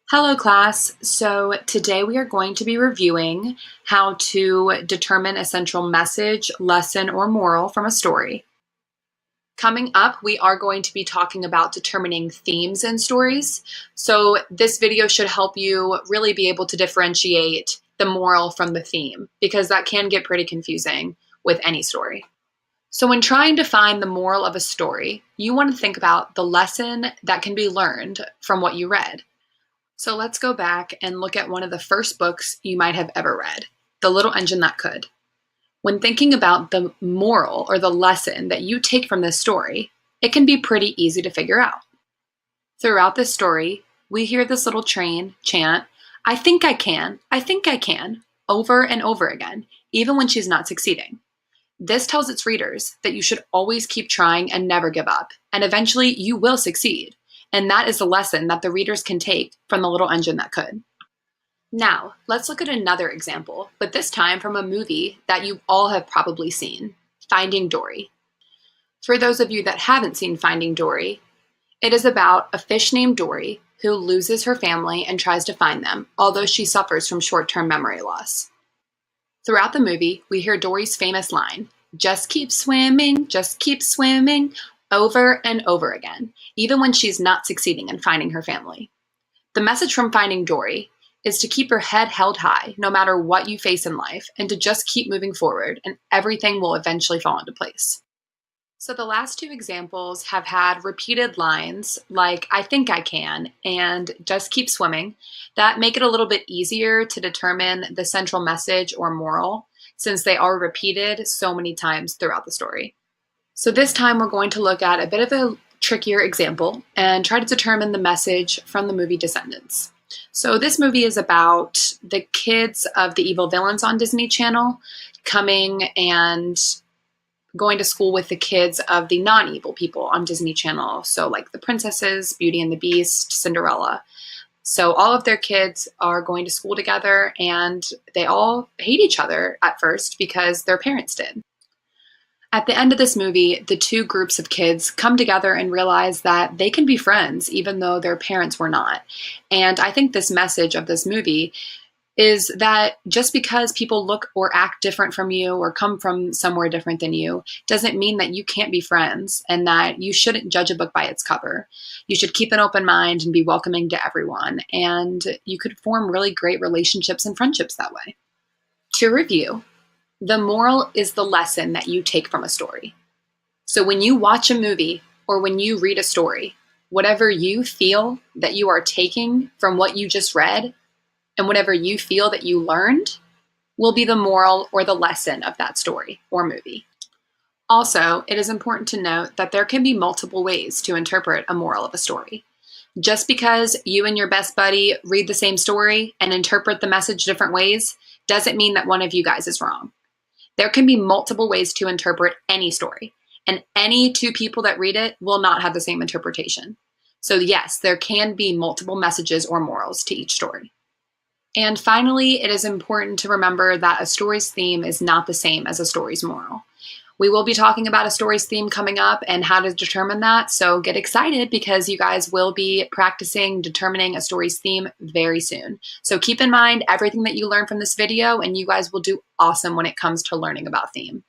Hello class. So today we are going to be reviewing how to determine a central message, lesson, or moral from a story. Coming up, we are going to be talking about determining themes in stories. So this video should help you really be able to differentiate the moral from the theme, because that can get pretty confusing with any story. So when trying to find the moral of a story, you want to think about the lesson that can be learned from what you read. So let's go back and look at one of the first books you might have ever read, The Little Engine That Could. When thinking about the moral or the lesson that you take from this story, it can be pretty easy to figure out. Throughout this story, we hear this little train chant, "I think I can, I think I can," over and over again, even when she's not succeeding. This tells its readers that you should always keep trying and never give up, and eventually you will succeed. And that is the lesson that the readers can take from The Little Engine That Could. Now, let's look at another example, but this time from a movie that you all have probably seen, Finding Dory. For those of you that haven't seen Finding Dory, it is about a fish named Dory who loses her family and tries to find them, although she suffers from short-term memory loss. Throughout the movie, we hear Dory's famous line, just keep swimming, over and over again, even when she's not succeeding in finding her family. The message from Finding Dory is to keep your head held high no matter what you face in life, and to just keep moving forward, and everything will eventually fall into place. So the last two examples have had repeated lines like "I think I can" and "just keep swimming" that make it a little bit easier to determine the central message or moral, since they are repeated so many times throughout the story. So this time we're going to look at a bit of a trickier example and try to determine the message from the movie Descendants. So this movie is about the kids of the evil villains on Disney Channel coming and going to school with the kids of the non-evil people on Disney Channel. So like the princesses, Beauty and the Beast, Cinderella. So all of their kids are going to school together, and they all hate each other at first because their parents did. At the end of this movie, the two groups of kids come together and realize that they can be friends even though their parents were not. And I think this message of this movie is that just because people look or act different from you or come from somewhere different than you doesn't mean that you can't be friends, and that you shouldn't judge a book by its cover. You should keep an open mind and be welcoming to everyone, and you could form really great relationships and friendships that way. To review, the moral is the lesson that you take from a story. So when you watch a movie or when you read a story, whatever you feel that you are taking from what you just read and whatever you feel that you learned will be the moral or the lesson of that story or movie. Also, it is important to note that there can be multiple ways to interpret a moral of a story. Just because you and your best buddy read the same story and interpret the message different ways doesn't mean that one of you guys is wrong. There can be multiple ways to interpret any story, and any two people that read it will not have the same interpretation. So yes, there can be multiple messages or morals to each story. And finally, it is important to remember that a story's theme is not the same as a story's moral. We will be talking about a story's theme coming up and how to determine that, so get excited because you guys will be practicing determining a story's theme very soon. So keep in mind everything that you learn from this video, and you guys will do awesome when it comes to learning about theme.